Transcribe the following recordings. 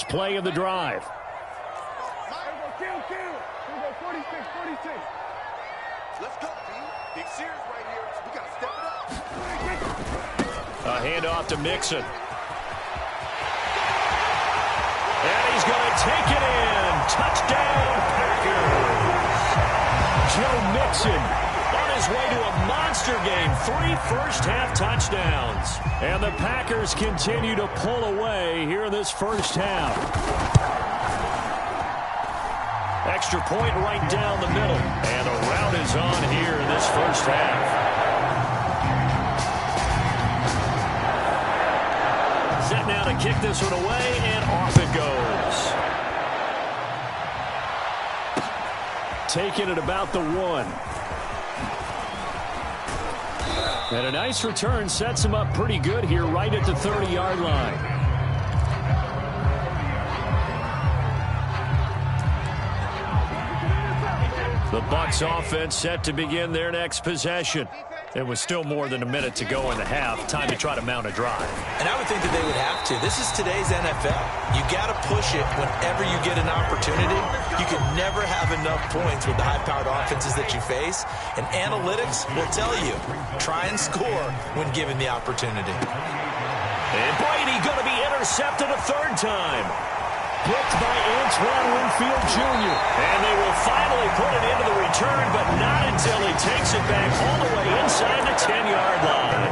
first play of the drive. Let's go, B. Big series right here. We got to step it up. A handoff to Mixon. And he's going to take it in. Touchdown, Packers. Joe Mixon on his way to a monster game. 3 first-half touchdowns. And the Packers continue to pull away here in this first half. Extra point right down the middle. And the route is on here in this first half. Set now to kick this one away, and off it goes. Taking it about the 1. And a nice return sets him up pretty good here right at the 30-yard line. The Bucs offense set to begin their next possession. It was still more than a minute to go in the half. Time to try to mount a drive. And I would think that they would have to. This is today's NFL. You got to push it whenever you get an opportunity. You can never have enough points with the high-powered offenses that you face. And analytics will tell you, try and score when given the opportunity. And Brady going to be intercepted a third time. Picked by Antoine Winfield Jr. And they will finally put it into the return, but not until he takes it back all the way inside the 10-yard line.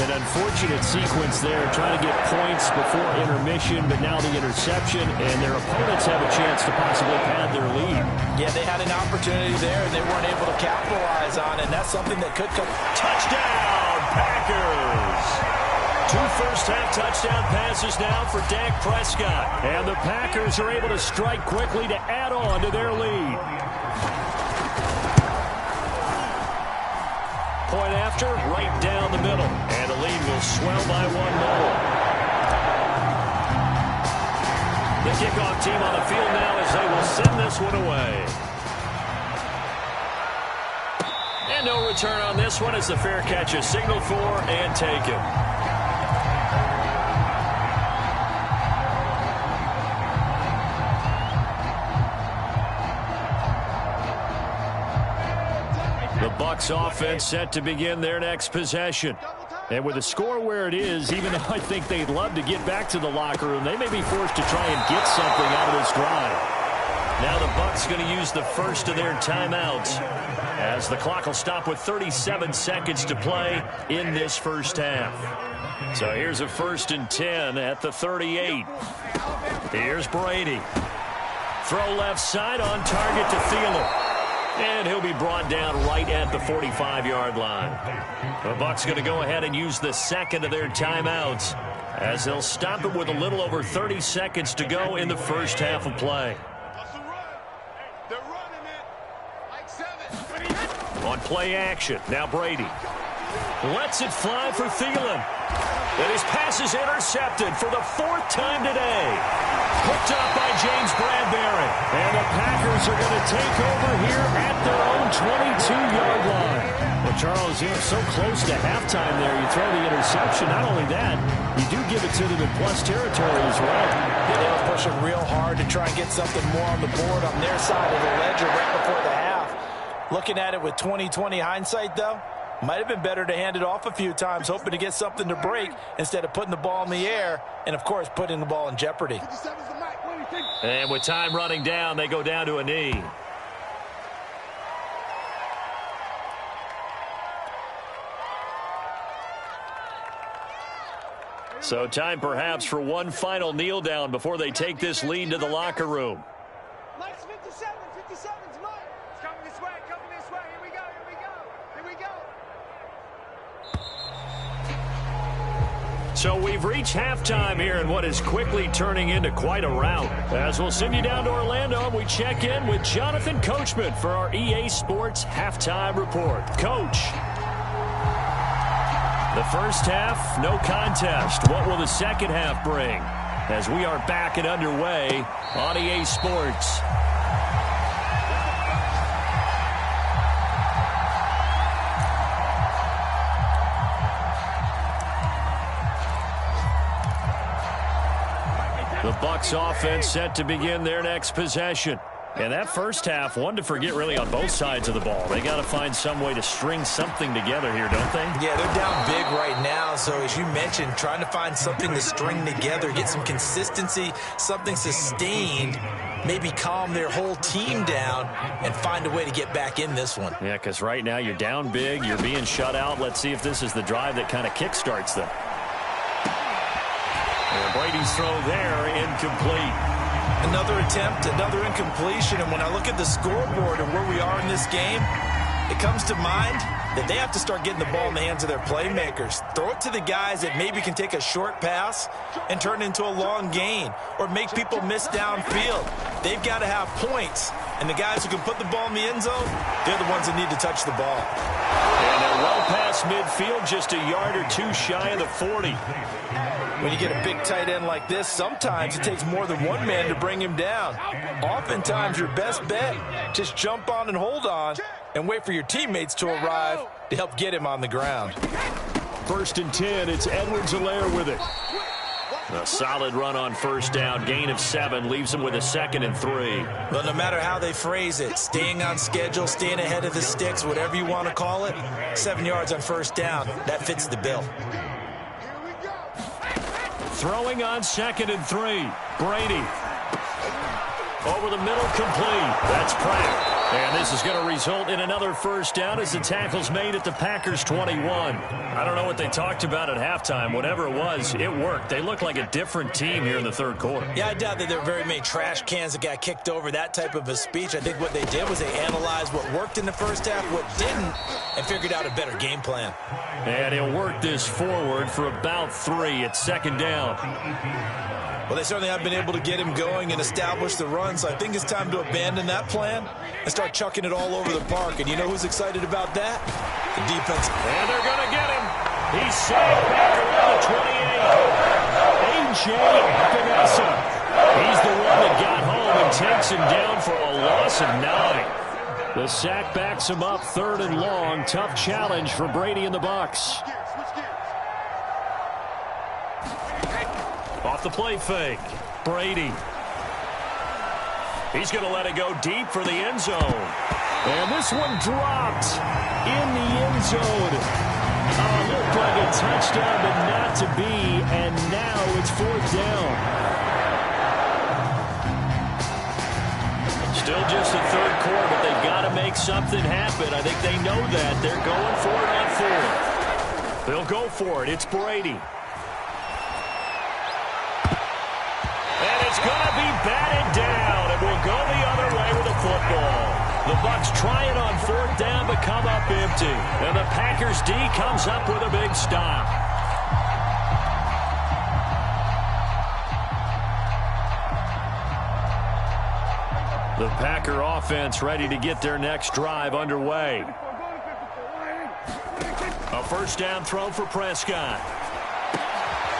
An unfortunate sequence there, trying to get points before intermission, but now the interception, and their opponents have a chance to possibly pad their lead. Yeah, they had an opportunity there, and they weren't able to capitalize on it, and that's something that could come. Touchdown, Packers! 2 first-half touchdown passes now for Dak Prescott. And the Packers are able to strike quickly to add on to their lead. Point after, right down the middle. And the lead will swell by 1 more. The kickoff team on the field now as they will send this one away. And no return on this one as the fair catch is signaled for and taken. The Bucs offense set to begin their next possession. And with the score where it is, even though I think they'd love to get back to the locker room, they may be forced to try and get something out of this drive. Now the Bucs going to use the first of their timeouts as the clock will stop with 37 seconds to play in this first half. So here's a 1st and 10 at the 38. Here's Brady. Throw left side on target to Thielen. And he'll be brought down right at the 45-yard line. The Bucs going to go ahead and use the second of their timeouts as they'll stop it with a little over 30 seconds to go in the first half of play. On play action, now Brady. Lets it fly for Thielen. And his pass is intercepted for the 4th time today. Picked up by James Bradbury. And the Packers are going to take over here at their own 22-yard line. Well, Charles, you're so close to halftime there. You throw the interception. Not only that, you do give it to them in plus territory as well. Yeah, they were pushing real hard to try and get something more on the board on their side of the ledger right before the half. Looking at it with 20/20 hindsight, though, might have been better to hand it off a few times, hoping to get something to break instead of putting the ball in the air and, of course, putting the ball in jeopardy. And with time running down, they go down to a knee. So time perhaps for one final kneel down before they take this lead to the locker room. Mike's 57, 57's Mike. It's coming this way, Here we go, here we go, here we go. So we've reached halftime here in what is quickly turning into quite a rout. As we'll send you down to Orlando, we check in with Jonathan Coachman for our EA Sports Halftime Report. Coach. The first half, no contest. What will the second half bring? As we are back and underway on EA Sports. The Bucs offense set to begin their next possession. And that first half, one to forget really on both sides of the ball. They got to find some way to string something together here, don't they? Yeah, they're down big right now. So as you mentioned, trying to find something to string together, get some consistency, something sustained, maybe calm their whole team down and find a way to get back in this one. Yeah, because right now you're down big, you're being shut out. Let's see if this is the drive that kind of kickstarts them. And Brady's throw there, incomplete. Another attempt, another incompletion, and when I look at the scoreboard and where we are in this game, it comes to mind that they have to start getting the ball in the hands of their playmakers. Throw it to the guys that maybe can take a short pass and turn it into a long gain or make people miss downfield. They've got to have points, and the guys who can put the ball in the end zone, they're the ones that need to touch the ball. And they're well past midfield, just a yard or two shy of the 40. When you get a big tight end like this, sometimes it takes more than one man to bring him down. Oftentimes, your best bet, just jump on and hold on and wait for your teammates to arrive to help get him on the ground. 1st and 10, it's Edwards-Helaire with it. A solid run on first down, gain of 7, leaves them with a 2nd and 3. Well, no matter how they phrase it, staying on schedule, staying ahead of the sticks, whatever you want to call it, 7 yards on first down, that fits the bill. Throwing on 2nd and 3. Brady. Over the middle, complete. That's Pratt. And this is going to result in another first down as the tackle's made at the Packers' 21. I don't know what they talked about at halftime. Whatever it was, it worked. They look like a different team here in the third quarter. Yeah, I doubt that there were very many trash cans that got kicked over, that type of a speech. I think what they did was they analyzed what worked in the first half, what didn't, and figured out a better game plan. And he'll work this forward for about 3. It's 2nd down. Well, they certainly have been able to get him going and establish the run, so I think it's time to abandon that plan and start chucking it all over the park. And you know who's excited about that? The defense. And they're going to get him. He's safe back around the 28. A.J. Epinesa. He's the one that got home and takes him down for a loss of 9. The sack backs him up, 3rd and long. Tough challenge for Brady and the Bucs. Off the play fake. Brady. He's going to let it go deep for the end zone. And this one dropped in the end zone. Looked like a touchdown, but not to be. And now it's 4th down. Still just the third quarter, but they've got to make something happen. I think they know that. They're going for it on 4th. They'll go for it. It's Brady. And it's going to be batted down. It will go the other way with the football. The Bucs try it on 4th down, but come up empty. And the Packers D comes up with a big stop. The Packer offense ready to get their next drive underway. A first down throw for Prescott.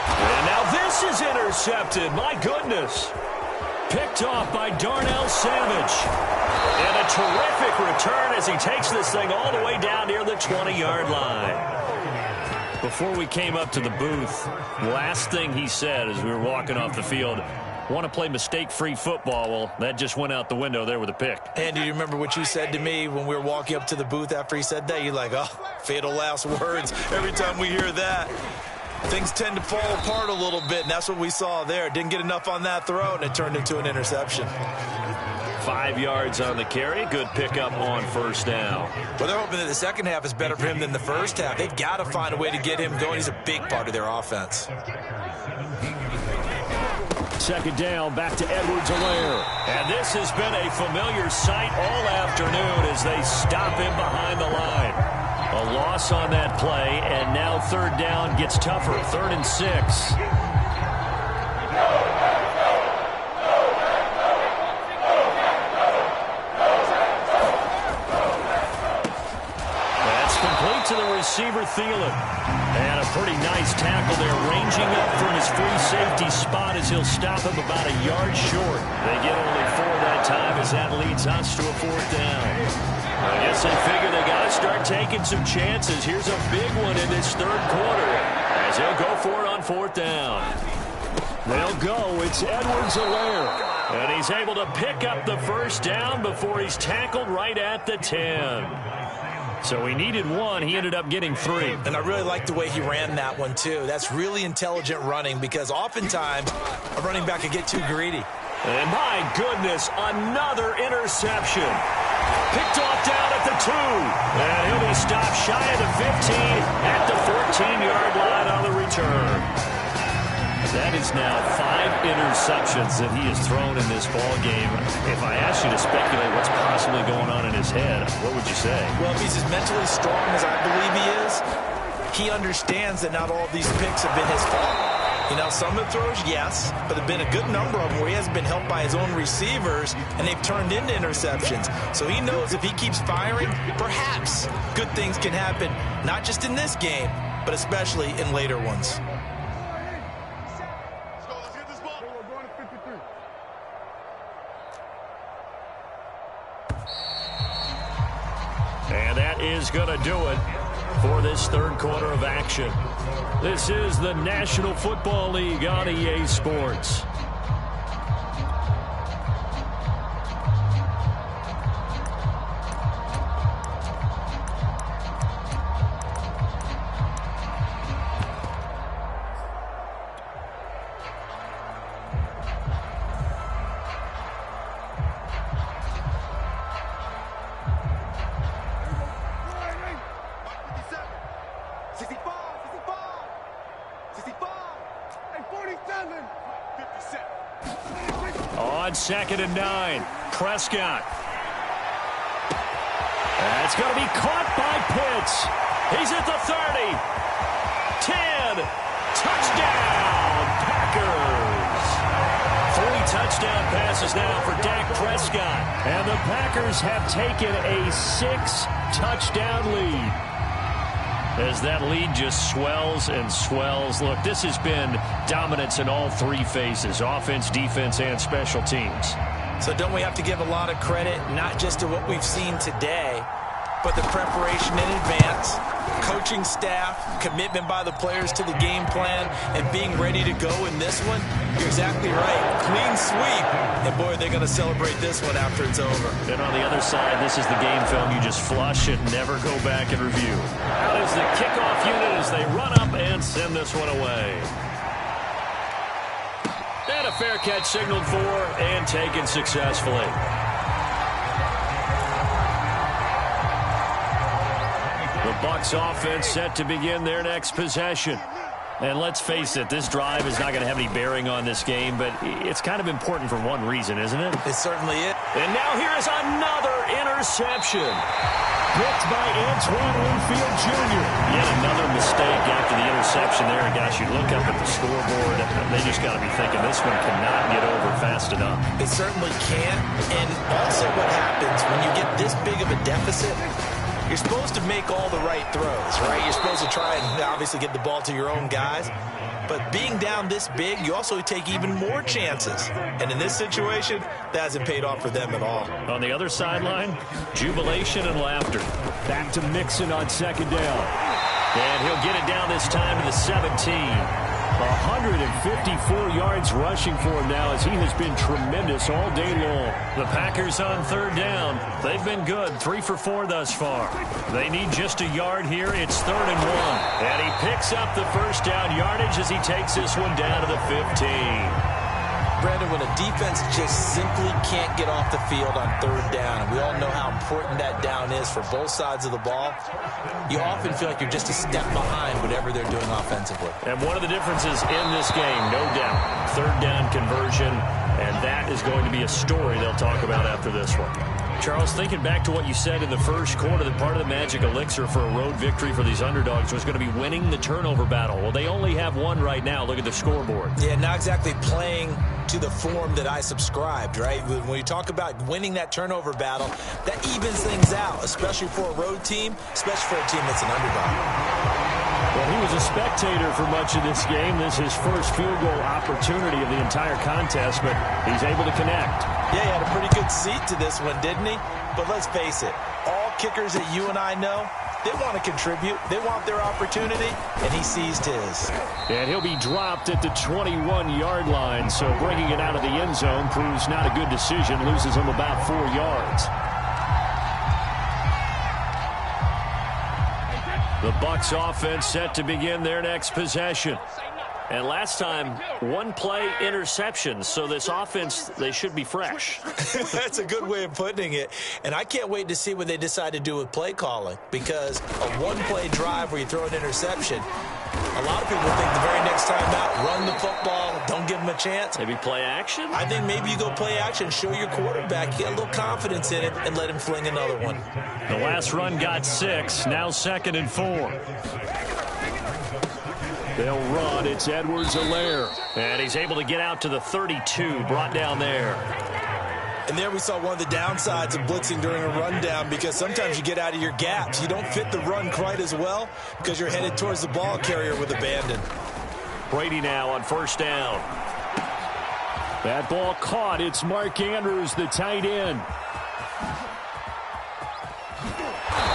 And now this is intercepted. My goodness. Picked off by Darnell Savage. And a terrific return as he takes this thing all the way down near the 20-yard line. Before we came up to the booth, last thing he said as we were walking off the field, want to play mistake-free football. Well, that just went out the window there with a pick. And do you remember what you said to me when we were walking up to the booth after he said that? You're like, oh, fatal last words. Every time we hear that, things tend to fall apart a little bit, and that's what we saw there. Didn't get enough on that throw, and it turned into an interception. 5 yards on the carry. Good pickup on first down. Well, they're hoping that the second half is better for him than the first half. They've got to find a way to get him going. He's a big part of their offense. 2nd down, back to Edwards-Helaire. And this has been a familiar sight all afternoon as they stop him behind the line. A loss on that play, and now 3rd down gets tougher. 3rd and 6. That's complete to the receiver, Thielen. And a pretty nice tackle there, ranging up from his free safety spot as he'll stop him about a yard short. They get only 4 that time as that leads us to a 4th down. I guess they figure they got to start taking some chances. Here's a big one in this 3rd quarter as he'll go for it on 4th down. They'll go. It's Edwards-Helaire. And he's able to pick up the first down before he's tackled right at the 10. So he needed 1. He ended up getting 3. And I really like the way he ran that one, too. That's really intelligent running because oftentimes a running back can get too greedy. And my goodness, another interception. Picked off down at the 2. And he'll be stopped shy of the 15 at the 14-yard line on the return. That is now 5 interceptions that he has thrown in this ball game. If I asked you to speculate what's possibly going on in his head, what would you say? Well, if he's as mentally strong as I believe he is, he understands that not all of these picks have been his fault. You know, some of the throws, yes, but there have been a good number of them where he hasn't been helped by his own receivers, and they've turned into interceptions. So he knows if he keeps firing, perhaps good things can happen, not just in this game, but especially in later ones. And that is going to do it for this third quarter of action. This is the National Football League on EA Sports. On 2nd and 9, Prescott. That's going to be caught by Pitts. He's at the 30. 10. Touchdown, Packers. 3 touchdown passes now for Dak Prescott. And the Packers have taken a 6-touchdown lead. As that lead just swells and swells. Look, this has been dominance in all 3 phases, offense, defense, and special teams. So don't we have to give a lot of credit, not just to what we've seen today, but the preparation in advance, coaching staff, commitment by the players to the game plan, and being ready to go in this one? You're exactly right. Clean sweep. And, boy, they're going to celebrate this one after it's over. And on the other side, this is the game film you just flush and never go back and review. Out is the kickoff unit as they run up and send this one away. And a fair catch signaled for and taken successfully. The Bucs offense set to begin their next possession. And let's face it, this drive is not going to have any bearing on this game, but it's kind of important for one reason, isn't it? It certainly is. And now here is another interception. Picked by Antoine Winfield Jr. Yet another mistake after the interception there. And gosh, you look up at the scoreboard, they just got to be thinking this one cannot get over fast enough. It certainly can't. And also what happens when you get this big of a deficit, you're supposed to make all the right throws, right? You're supposed to try and obviously get the ball to your own guys. But being down this big, you also take even more chances. And in this situation, that hasn't paid off for them at all. On the other sideline, jubilation and laughter. Back to Mixon on 2nd down. And he'll get it down this time to the 17. 154 yards rushing for him now as he has been tremendous all day long. The Packers on 3rd down. They've been good, 3 for 4 thus far. They need just a yard here. It's 3rd and 1. And he picks up the first down yardage as he takes this one down to the 15. Brandon, when a defense just simply can't get off the field on 3rd down, and we all know how important that down is for both sides of the ball, you often feel like you're just a step behind whatever they're doing offensively. And one of the differences in this game, no doubt, 3rd down conversion, and that is going to be a story they'll talk about after this one. Charles, thinking back to what you said in the first quarter, that part of the magic elixir for a road victory for these underdogs was going to be winning the turnover battle. Well, they only have one right now. Look at the scoreboard. Yeah, not exactly playing to the form that I subscribed, right? When you talk about winning that turnover battle, that evens things out, especially for a road team, especially for a team that's an underdog. Well, he was a spectator for much of this game. This is his first field goal opportunity of the entire contest, but he's able to connect. Yeah, he had a pretty good seat to this one, didn't he? But let's face it, all kickers that you and I know, They want to contribute. They want their opportunity, and he seized his. And he'll be dropped at the 21-yard line, so bringing it out of the end zone proves not a good decision. Loses him about 4 yards. The Bucs offense set to begin their next possession. And last time, one play interception. So this offense, they should be fresh. That's a good way of putting it. And I can't wait to see what they decide to do with play calling. Because a one-play drive where you throw an interception, a lot of people think the very next time out, run the football, don't give them a chance. Maybe play action? I think maybe you go play action, show your quarterback, get a little confidence in it, and let him fling another one. The last run got 6, now 2nd and 4. They'll run. It's Edwards-Helaire. And he's able to get out to the 32, brought down there. And there we saw one of the downsides of blitzing during a rundown, because sometimes you get out of your gaps. You don't fit the run quite as well because you're headed towards the ball carrier with abandon. Brady now on 1st down. That ball caught. It's Mark Andrews, the tight end.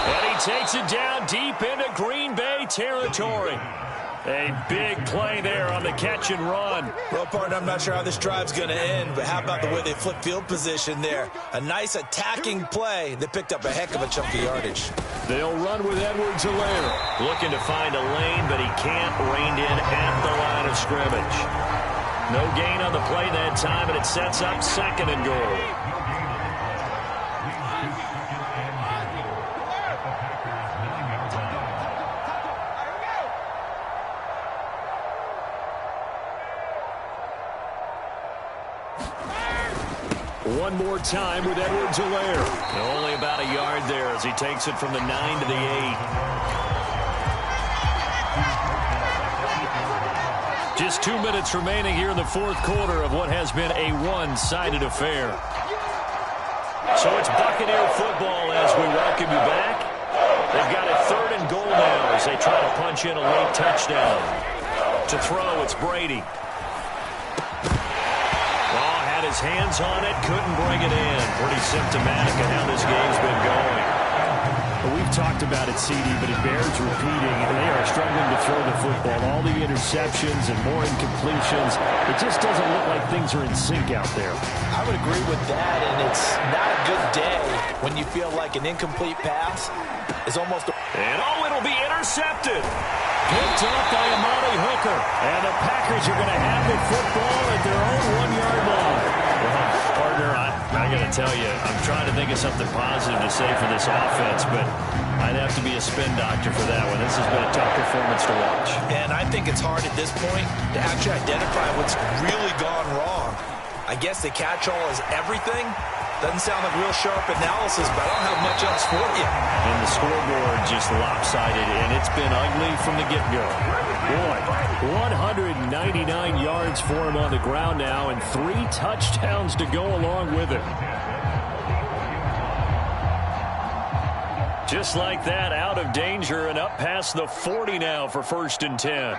And he takes it down deep into Green Bay territory. A big play there on the catch and run. Well, partner, I'm not sure how this drive's going to end, but how about the way they flip field position there? A nice attacking play that picked up a heck of a chunk of yardage. They'll run with Edwards-Helaire. Looking to find a lane, but he can't. Reined in at the line of scrimmage. No gain on the play that time, and it sets up 2nd and goal. One more time with Edwards-Helaire. Only about a yard there as he takes it from the 9 to the 8. Just 2 minutes remaining here in the 4th quarter of what has been a one-sided affair. So it's Buccaneer football as we welcome you back. They've got a 3rd and goal now as they try to punch in a late touchdown. To throw, it's Brady. His hands on it, couldn't bring it in. Pretty symptomatic of how this game's been going. Well, we've talked about it, CD, but it bears repeating. They are struggling to throw the football. All the interceptions and more incompletions. It just doesn't look like things are in sync out there. I would agree with that, and it's not a good day when you feel like an incomplete pass is almost... And it'll be intercepted. Picked up by Amari Hooker. And the Packers are going to have the football at their own 1-yard line. Well, partner, I got to tell you, I'm trying to think of something positive to say for this offense, but I'd have to be a spin doctor for that one. This has been a tough performance to watch. And I think it's hard at this point to actually identify what's really gone wrong. I guess the catch-all is everything. Doesn't sound like real sharp analysis, but I don't have much else for you. And the scoreboard just lopsided, and it's been ugly from the get-go. Boy, 199 yards for him on the ground now, and 3 touchdowns to go along with it. Just like that, out of danger and up past the 40 now for 1st and 10.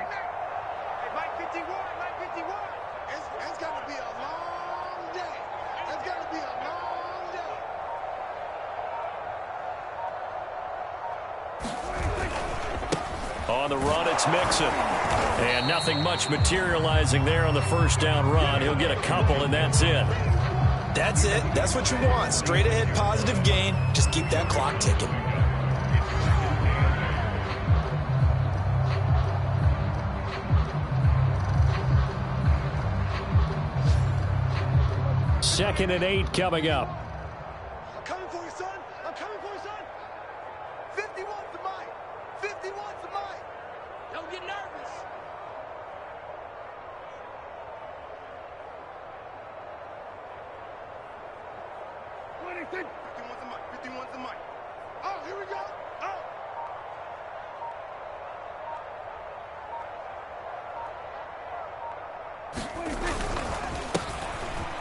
On the run, it's Mixon. And nothing much materializing there on the 1st down run. He'll get a couple, and that's it. That's it. That's what you want. Straight ahead, positive gain. Just keep that clock ticking. Second and 8 coming up. I'm coming for you, son. I'm coming for you, son. 51's the mic. 51's the mic. Don't get nervous. What is it? 51's the mic. 51's the mic. Oh, here we go. Oh.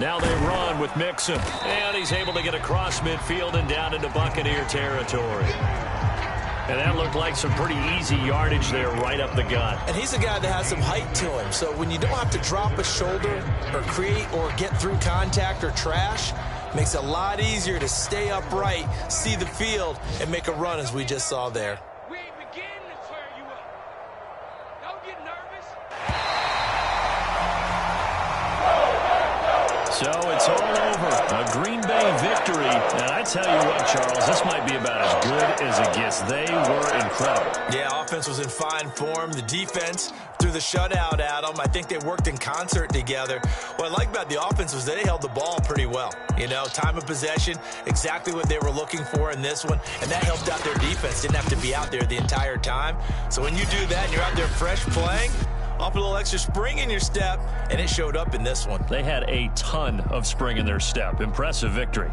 Now they run with Mixon. And he's able to get across midfield and down into Buccaneer territory. And that looked like some pretty easy yardage there right up the gut. And he's a guy that has some height to him. So when you don't have to drop a shoulder or create or get through contact or trash, makes it a lot easier to stay upright, see the field, and make a run as we just saw there. it's all over. A Green Bay victory. And I tell you what, Charles, this might be about as good as it gets. They were incredible. Yeah, offense was in fine form. The defense threw the shutout at them. I think they worked in concert together. What I like about the offense was they held the ball pretty well. You know, time of possession, exactly what they were looking for in this one. And that helped out their defense. Didn't have to be out there the entire time. So when you do that and you're out there fresh playing, off a little extra spring in your step, and it showed up in this one. They had a ton of spring in their step. Impressive victory.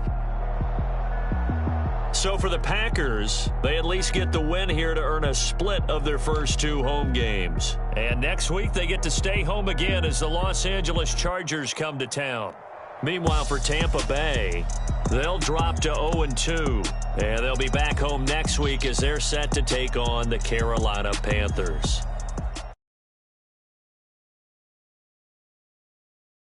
So for the Packers, they at least get the win here to earn a split of their first 2 home games. And next week, they get to stay home again as the Los Angeles Chargers come to town. Meanwhile, for Tampa Bay, they'll drop to 0-2. And they'll be back home next week as they're set to take on the Carolina Panthers.